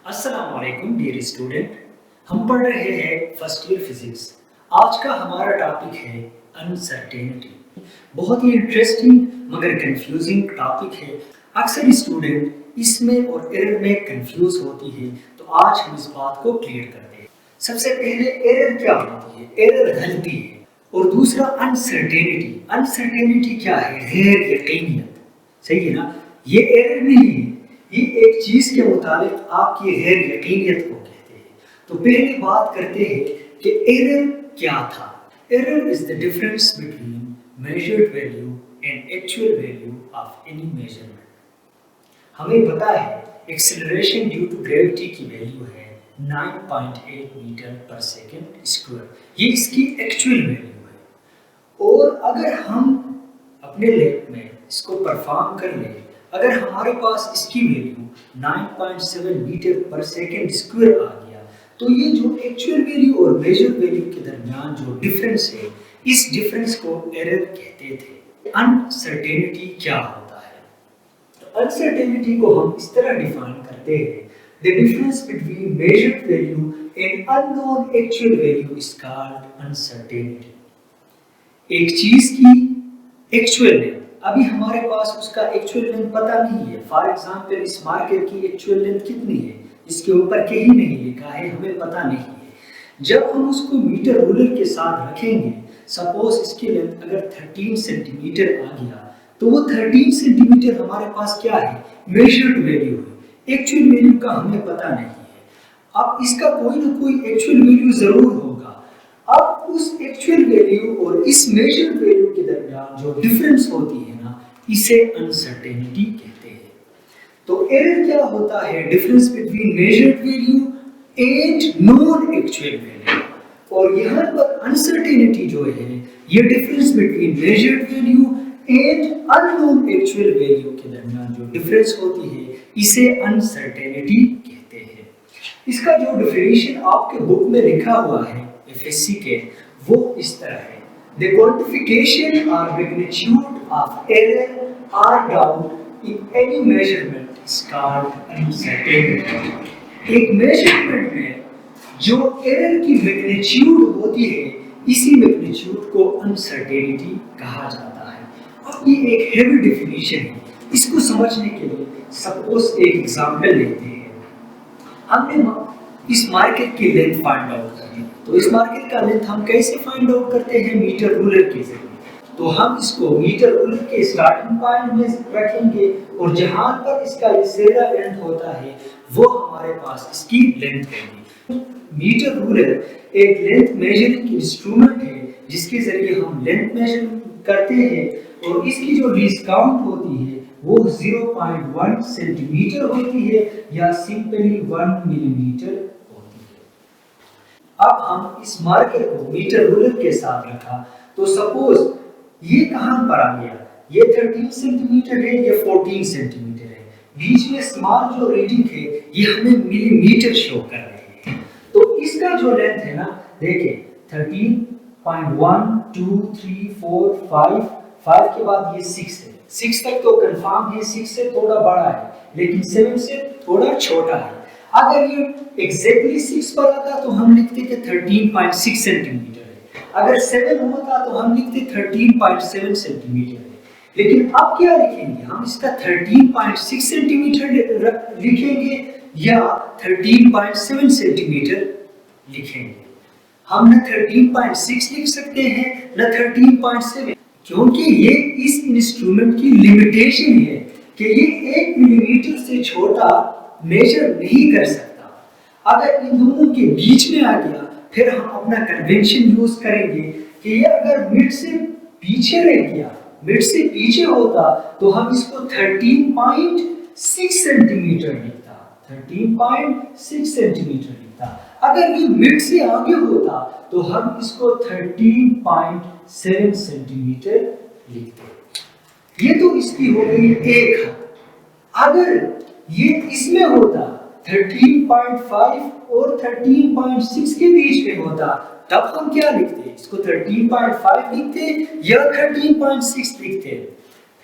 अस्सलाम वालेकुम dear student. हम पढ़ रहे हैं फर्स्ट ईयर फिजिक्स। आज का हमारा टॉपिक है अनसर्टेनिटी। बहुत ही इंटरेस्टिंग मगर कंफ्यूजिंग टॉपिक है। अक्सर स्टूडेंट इसमें और एरर में कंफ्यूज होती है, तो आज हम इस बात को क्लियर करते हैं। सबसे पहले एरर क्या होती है? एरर गलती है। और दूसरा अनसर्टेनिटी। अनसर्टेनिटी क्या है? गैर यकीनियत। सही है ना? ये एरर नहीं है, ये एक चीज के मुताबिक आपकी गैर यकीनियत को कहते हैं। तो पहले बात करते हैं कि एरर क्या था। Error is the difference between measured value and actual value of any measurement. हमें पता है एक्सेलरेशन ड्यू टू ग्रेविटी की वैल्यू है 9.8 मीटर पर सेकेंड स्क्वायर। ये इसकी एक्चुअल वैल्यू है। और अगर हम अपने लैब में इसको परफॉर्म कर ले, अगर हमारे पास इसकी वैल्यू 9.7 मीटर पर सेकेंड स्क्वायर आ गया, तो ये जो एक्चुअल वैल्यू और मेजर वैल्यू के दरमियान जो डिफरेंस है, इस डिफरेंस को एरर कहते थे। अनसर्टेनिटी क्या होता है? तो अनसर्टेनिटी को हम इस तरह डिफाइन करते हैं, the difference between measured value and unknown actual value is called uncertainty. एक चीज की एक्चुअल लेंथ, अभी हमारे पास उसका एक्चुअल लेंथ पता नहीं है। फॉर एग्जांपल इस मार्कर की एक्चुअल लेंथ कितनी है, इसके ऊपर कहीं नहीं लिखा है, हमें पता नहीं है। जब हम उसको मीटर रूलर के साथ रखेंगे, सपोज इसकी लेंथ अगर 13 सेंटीमीटर आ गया, तो वो 13 सेंटीमीटर हमारे पास क्या है? मेजर्ड वैल्यू है। एक्चुअल वैल्यू का हमें पता नहीं है। अब इसका कोई ना कोई एक्चुअल वैल्यू जरूर होगा। अब उस एक्चुअल वैल्यू और इस मेजर्ड वैल्यू के दरमियान जो डिफरेंस होती है ना, इसे अनसर्टेनिटी कहते हैं। तो एरर क्या होता है? Difference between measured value and non actual value. और यहाँ पर अनसर्टेनिटी जो है, ये difference between measured value and unknown actual value के दरमियान जो डिफरेंस होती है, इसे अनसर्टेनिटी कहते हैं। इसका जो डेफिनेशन आपके बुक में लिखा हुआ है एफएससी के, वो इस तरह है, the quantification or magnitude of error or doubt in any measurement is called uncertainty। एक मेजरमेंट में जो एरर की मैग्नीट्यूड होती है, इसी मैग्नीट्यूड को अनसर्टेनिटी कहा जाता है। अब ये एक हेवी डेफिनेशन है। इसको समझने के लिए सपोज एक एग्जांपल लेते हैं। हमने इस मार्केट की लेंथ फाइंड आउट करनी, तो इस मार्केट का लेंथ हम कैसे फाइंड आउट करते हैं? मीटर रूलर के जरिए। तो हम इसको मीटर रूलर के स्टार्टिंग पॉइंट में रखेंगे और जहां पर इसका ये सेरा एंड होता है, वो हमारे पास इसकी लेंथ होगी। मीटर रूलर एक लेंथ मेजरिंग इंस्ट्रूमेंट है, जिसके जरिए हम लेंथ मेजर करते हैं। और इसकी जो लीस्ट काउंट होती है, वो 0.1 सेंटीमीटर होती है या सिंपली 1 मिलीमीटर होती है। अब हम इस मार्कर को मीटर रूलर के साथ रखा, तो सपोज ये कहां पर आ गया? ये 13 सेंटीमीटर है, ये 14 सेंटीमीटर है। बीच में स्मॉल जो रीडिंग है, ये हमें मिलीमीटर शो कर रहे हैं। तो इसका जो लेंथ है ना, देखिए 13.1 2 3 4 5 के बाद ये 6 है। 6 तक तो कंफर्म है, 6 से थोड़ा बड़ा है, लेकिन 7 से थोड़ा छोटा है। अगर ये एग्जैक्टली 6 पर आता तो हम लिखते थे 13.6 सेंटीमीटर है। अगर 7 होता तो हम लिखते 13.7 सेंटीमीटर है। लेकिन अब क्या लिखेंगे? हम इसका 13.6 सेंटीमीटर लिखेंगे या 13.7 सेंटीमीटर लिखेंगे। हम न 13.6 लिख सकते हैं न 13.7, क्योंकि ये इस इंस्ट्रूमेंट की लिमिटेशन है कि ये 1 मिलीमीटर से छोटा मेजर नहीं कर सकता। अगर इन दोनों के बीच में आ गया, फिर हम अपना कन्वेंशन यूज करेंगे कि ये अगर मिड से पीछे रह गया, मिड से पीछे होता, तो हम इसको 13.6 सेंटीमीटर लिखता, 13.6 सेंटीमीटर लिखता। अगर ये मिड से आगे होता, तो हम इसको 13.7 सेंटीमीटर लिखते। ये तो इसकी हो गई एक हद। अगर ये इसमें होता 13.5 और 13.6 के बीच में होता, तब हम क्या लिखते? इसको 13.5 लिखते या 13.6 लिखते?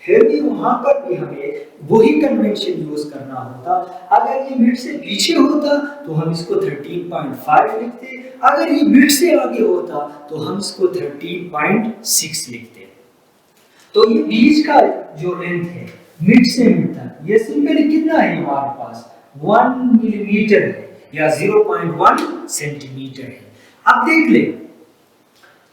फिर भी वहां पर भी हमें वही कन्वेंशन यूज करना होता। अगर ये मिड से पीछे होता तो हम इसको 13.5 लिखते, अगर ये मिड से आगे होता तो हम इसको 13.6 लिखते। तो ये बीच का जो लेंथ है मिड से मिड तक, ये सिंपली कितना है हमारे पास 1 मिलीमीटर है या 0.1 सेंटीमीटर है। अब देख ले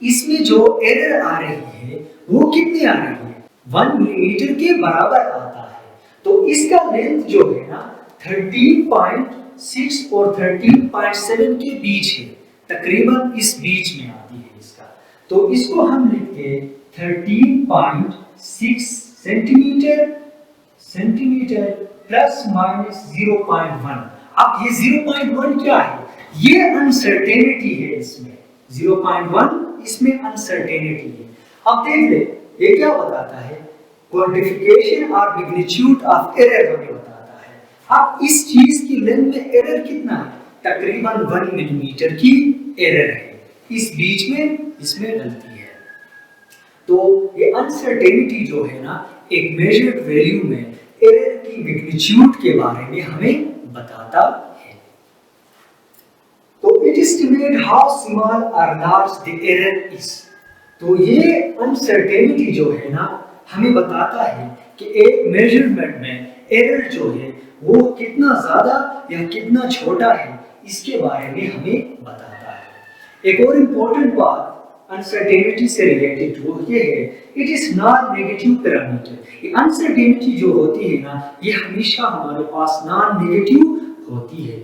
इसमें जो एरर आ रही है वो कितनी आ रही है, 1 मिलीमीटर के बराबर आता है। तो इसका लेंथ जो है ना 13.6 और 13.7 के बीच है, तकरीबन इस बीच में आती है इसका। तो इसको हम लिखते हैं 13.6 सेंटीमीटर प्लस माइनस 0.1। अब ये 0.1 क्या है, ये अनसर्टेनिटी है इसमें, 0.1 इसमें अनसर्टेनिटी है। अब देख ले ये क्या बताता है, क्वांटिफिकेशन और मैग्नीट्यूड ऑफ एरर हमें बताता है। अब इस चीज की लेंथ में एरर कितना है, तकरीबन 1 मिलीमीटर की एरर है, इस बीच में इसमें गलती है। तो ये अनसर्टेनिटी जो है ना एक मेजर्ड वैल्यू में एरर की मैग्नीट्यूड के बारे में हमें बताता है। तो इट एस्टिमेट हाउ स्मॉल और लार्ज द एरर इज। तो ये अनसर्टेनिटी जो है ना हमें बताता है कि एक मेजरमेंट में एरर जो है वो कितना ज्यादा या कितना छोटा है, इसके बारे में हमें बताता है। एक और इम्पोर्टेंट बात अनसर्टेनिटी से रिलेटेड वो ये है, it is non negative parameter. ये अनसर्टेनिटी जो होती है ना ये हमेशा हमारे पास नॉन नेगेटिव होती है,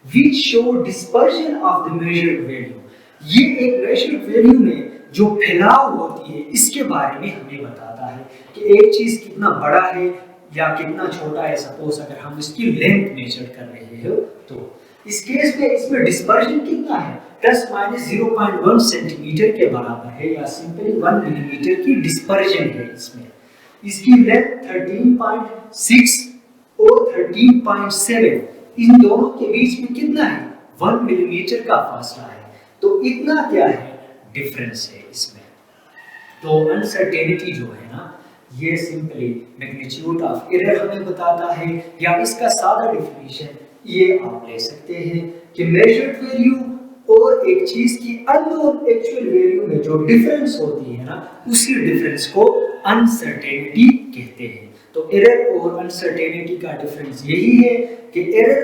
which show dispersion of the measured value। ये एक measured value में जो फैलाव होती है इसके बारे में हमें बताता है कि एक चीज कितना बड़ा है या कितना छोटा है। सपोज अगर हम इसकी लेंथ मेजर कर रहे हो तो इस केस में इसमें डिस्पर्जन कितना है, प्लस माइनस 0.1 सेंटीमीटर के बराबर है या सिंपली 1 मिलीमीटर की डिस्पर्जन है इसमें। इसकी लेंथ 13.6 और 13.7, इन दोनों के बीच में कितना है 1 मिलीमीटर का फासला है। तो इतना क्या है डिफरेंस है इसमें। तो अनसर्टेनिटी जो है ना ये सिंपली मैग्नीट्यूड ऑफ एरर हमें बताता है, या इसका सादा डेफिनेशन ये आप ले सकते हैं कि मेजर्ड वैल्यू और एक चीज की अननोन एक्चुअल वैल्यू में जो डिफरेंस होती है ना उसी डिफरेंस को अनसर्टेनिटी कहते हैं। तो एरर और अनसर्टेनिटी का डिफरेंस यही है कि एरर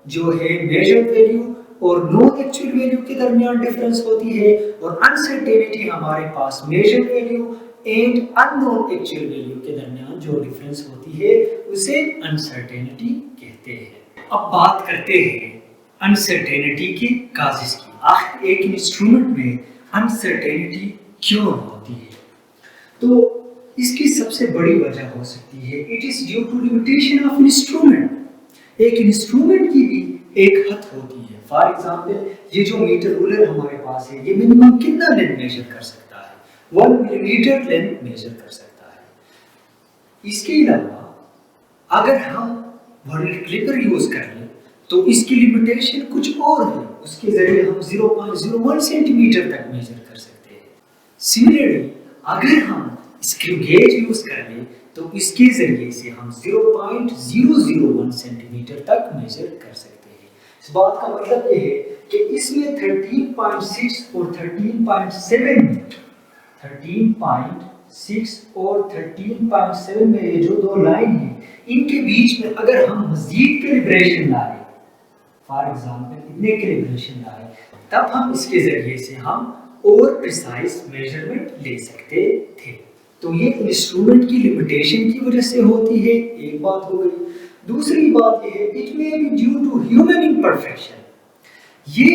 जो है मेजर्ड वैल्यू और नॉन एक्चुअल वैल्यू के दरमियान डिफरेंस होती है, और अनसर्टेनिटी हमारे पास measured value and unknown actual value के दरमियान जो डिफरेंस होती है उसे अनसर्टेनिटी कहते हैं। अब बात करते हैं अनसर्टेनिटी के काजेस की। आखिर एक इंस्ट्रूमेंट में अनसर्टेनिटी क्यों होती है, तो इसकी सबसे बड़ी वजह हो सकती है it is due to limitation of instrument. एक इंस्ट्रूमेंट की भी एक हद होती है। फॉर एग्जांपल ये जो मीटर रूलर हमारे पास है ये मिनिमम कितना लेंथ मेजर कर सकता है, 1 मिलीमीटर लेंथ मेजर कर सकता है। इसके अलावा अगर हम वर्नियर क्लिपर यूज कर लें तो इसकी लिमिटेशन कुछ और है, उसके जरिए हम 0.01 सेंटीमीटर तक मेजर कर सकते हैं। सिमिलरली अगर हम स्क्रू गेज यूज कर लें तो इसके जरिए से हम 0.001 सेंटीमीटर तक मेजर कर सकते हैं। इस बात का मतलब ये है कि इसमें 13.6 और 13.7 में 13.6 और 13.7 में ये जो दो लाइन है इनके बीच में अगर हम मजीद कैलिब्रेशन लाए, फॉर एग्जांपल इतने कैलिब्रेशन लाए, तब हम इसके जरिए से हम और प्रिसाइज मेजरमेंट ले सकते थे। तो ये इंस्ट्रूमेंट की लिमिटेशन की वजह से होती है, एक बात हो गई। दूसरी बात ये है it may be due to human imperfection. ये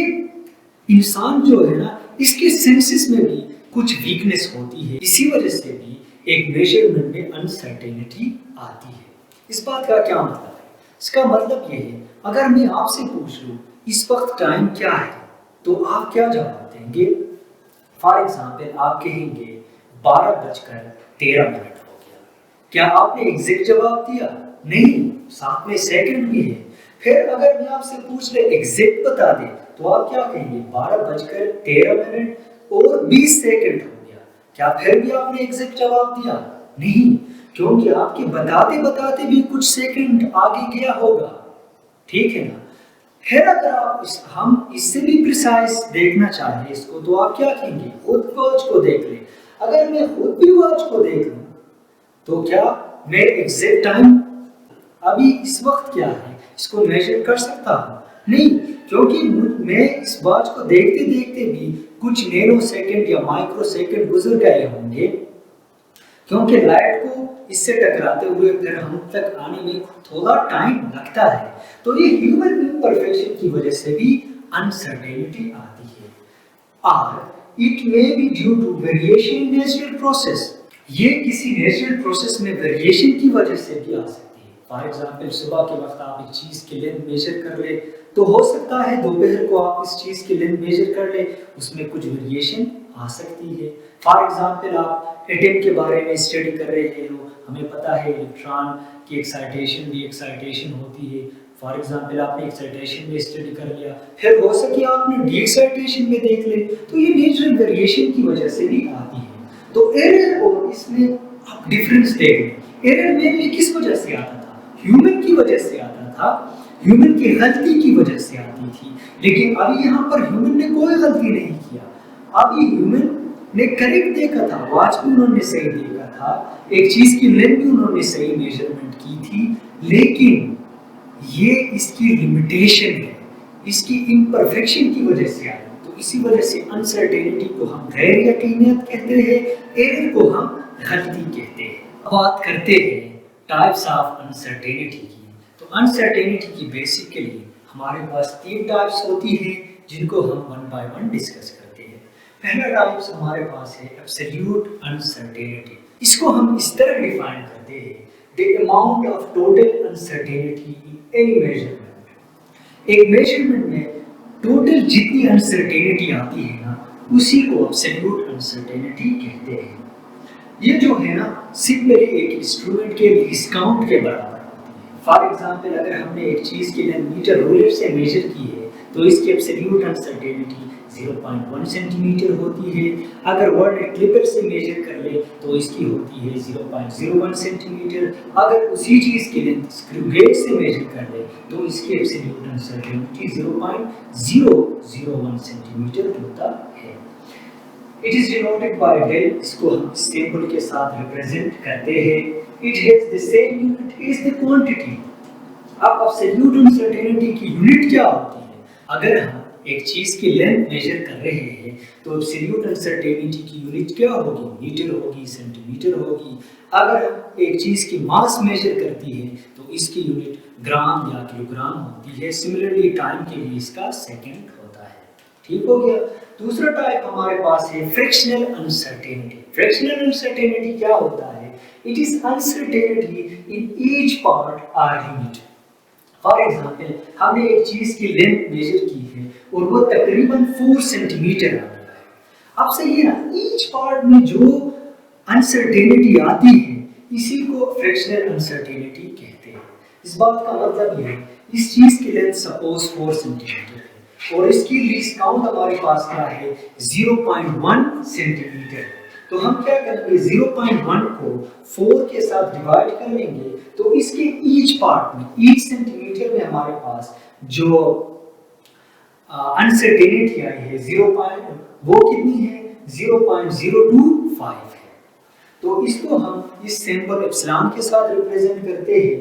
इंसान जो है ना इसके सेंसेस में भी कुछ वीकनेस होती है, इसी वजह से भी एक मेजरमेंट में अनसर्टेनिटी आती है। इस बात का क्या मतलब है, इसका मतलब ये है अगर मैं आपसे पूछ लूं इस वक्त टाइम क्या है तो आप क्या जवाब देंगे। फॉर एग्जांपल आप कहेंगे 12:13 हो गया। क्या आपने एग्जैक्ट जवाब दिया? नहीं, साथ में सेकंड भी है। फिर अगर मैं आपसे पूछ ले एग्जैक्ट बता दे तो आप क्या कहेंगे 12:13 और 20 सेकंड हो गया। क्या फिर भी आपने एग्जैक्ट जवाब दिया? नहीं, क्योंकि आपके बताते बताते भी कुछ सेकंड आगे गया होगा, ठीक है ना। फिर अगर आप हम इससे भी प्रिसाइज देखना चाहें इसको, तो आप क्या कहेंगे, खुद वॉच को देख लें। अगर मैं खुद भी वॉच को देख लूं तो क्या मैं एग्जैक्ट टाइम अभी इस वक्त क्या है इसको मेजर कर सकता हूँ? नहीं, क्योंकि मैं इस वॉच को देखते देखते भी कुछ नैनो सेकंड या माइक्रो सेकंड गुजर गए होंगे, क्योंकि लाइट को इससे टकराते हुए फिर हम तक आने में थोड़ा टाइम लगता है। तो ये ह्यूमन इम्परफेक्शन की वजह से भी अनसर्टेनिटी आती है। और it may be due to variation in natural process, ये किसी नेचुरल प्रोसेस में वेरिएशन की वजह से भी आ सकती है। फॉर एग्जांपल सुबह के वक्त आप एक चीज की लेंथ मेजर कर ले, तो हो सकता है दोपहर को आप इस चीज की लेंथ मेजर कर ले, उसमें कुछ वेरिएशन आ सकती है। फॉर एग्जांपल आप एटम के बारे में स्टडी कर रहे हो, हमें पता है इलेक्ट्रॉन की एक्साइटेशन भी एक्साइटेशन होती है। फॉर एग्जांपल आपने एक्साइटेशन में स्टडी कर लिया, फिर हो सके आपने डी एक्साइटेशन में देख ले, तो ये नेचुरल वेरिएशन की वजह से भी आती है। तो एरर और इसमें आप डिफरेंस देख लें। एरर मेनली किस वजह से आता था? ह्यूमन की वजह से आता था, ह्यूमन की गलती की वजह से आती थी। लेकिन अभी यहाँ पर ह्यूमन ने कोई गलती नहीं किया, अभी ह्यूमन ने करेक्ट देखा था, वॉच भी उन्होंने सही देखा था, एक चीज की लेंथ भी उन्होंने सही मेजरमेंट की थी, लेकिन ये इसकी लिमिटेशन है, इसकी इम्परफेक्शन की वजह से आई। तो इसी वजह से अनसर्टेनिटी को हम गैर यकीनियत कहते हैं, एरर को हम गलती कहते हैं। बात करते हैं टाइप्स ऑफ अनसर्टेनिटी की। तो अनसर्टेनिटी की बेसिकली हमारे पास 3 टाइप्स होती हैं, जिनको हम वन बाय वन डिस्कस करते हैं। पहला टाइप्स हमारे पास है एब्सोल्यूट अनसर्टेनिटी। इसको हम इस तरह डिफाइन करते हैं, the amount of total uncertainty in any measurement. एक मेजरमेंट में टोटल जितनी अनसर्टेनिटी आती है ना, उसी को एब्सोल्यूट अनसर्टेनिटी कहते हैं। ये जो है ना सिंपली एक इंस्ट्रूमेंट के लीस्ट काउंट के बराबर होती है। फॉर एग्जांपल अगर हमने एक चीज की लेंथ मीटर रूलर से मेजर की है, तो इसकी एब्सोल्यूट अनसर्टेनिटी 0.1 सेंटीमीटर होती है। अगर वर्ड क्लिपर से मेजर कर ले तो इसकी होती है 0.01 सेंटीमीटर। अगर उसी चीज की लेंथ स्क्रू गेज से मेजर कर ले तो इसकी एब्सोल्यूट अनसर्टेनिटी 0.001 सेंटीमीटर होता है। It is denoted by del, इसको हम सिंबल के साथ रिप्रेजेंट करते हैं। It has the same unit is the quantity. अब एब्सोल्यूट अनसर्टेनिटी की यूनिट क्या होती है? अगर हम एक चीज की लेंथ मेजर कर रहे हैं तो एब्सोल्यूट अनसर्टेनिटी की यूनिट क्या होगी? मीटर होगी, सेंटीमीटर होगी। अगर हम एक चीज की मास मेजर करती है तो इसकी यूनिट ग्राम या किलोग्राम होती है। सिमिलरली टाइम के लिए इसका सेकंड होता है। ठीक हो गया। दूसरा टाइप हमारे पास है फ्रिक्शनल अनसर्टेनिटी। फ्रिक्शनल अनसर्टेनिटी क्या होता है? It is uncertainty in each part or unit. For example हमने एक चीज की लेंथ मेजर की है और वो तकरीबन 4 सेंटीमीटर आ गया है। अब सही है ना, ईच पार्ट में जो अनसर्टेनिटी आती है इसी को फ्रिक्शनल अनसर्टेनिटी कहते हैं। इस बात का मतलब ये है, इस चीज की लेंथ सपोज 4 सेंटीमीटर है और इसकी लीस्ट काउंट हमारे पास क्या है? 0.1 सेंटीमीटर। तो हम क्या करेंगे, 0.1 को 4 के साथ डिवाइड कर लेंगे, तो इसके ईच पार्ट में, ईच सेंटीमीटर में हमारे पास जो अनसर्टेनिटी आई है 0. वो कितनी है? 0.025 है। तो इसको हम इस सिंबल एप्सिलॉन के साथ रिप्रेजेंट करते हैं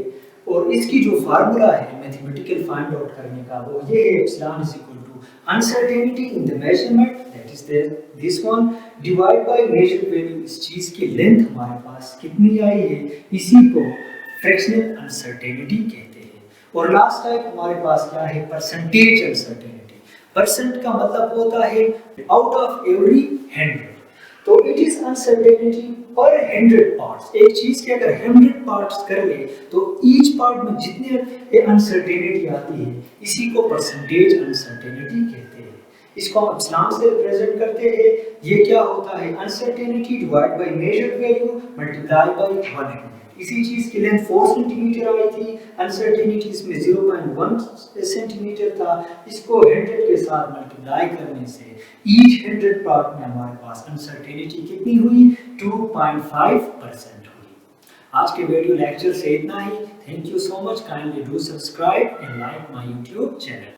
और इसकी जो फार्मूला है मैथमेटिकल फाइंड आउट करने का, वो ये है epsilon is equal to uncertainty in the measurement, that is this one, divide by measure value. इस चीज की लेंथ हमारे पास कितनी आई है, इसी को फ्रिक्शनल अनसर्टेनिटी कहते हैं। और लास्ट टाइप हमारे पास क्या है? Percentage uncertainty. परसेंट का मतलब होता है आउट ऑफ एवरी 100। तो इट इज अनसर्टेनिटी पर 100 पार्ट्स। एक चीज के अगर 100 पार्ट्स कर ले तो ईच पार्ट में जितने अनसर्टेनिटी आती है इसी को परसेंटेज अनसर्टेनिटी कहते हैं। इसको हम एप्सिलॉन से रिप्रेजेंट करते हैं। ये क्या होता है? Uncertainty divide by measured value multiply by 100। इसी चीज की लेंथ 4 सेंटीमीटर आई थी, अनसर्टेनिटी इसमें 0.1 सेंटीमीटर था। इसको 100 के साथ मल्टीप्लाई करने से ईच 100 पार्ट में हमारे पास अनसर्टेनिटी कितनी हुई? 2.5% हुई। आज के वीडियो लेक्चर से इतना ही। Thank you so much. Kindly do subscribe and like my YouTube channel.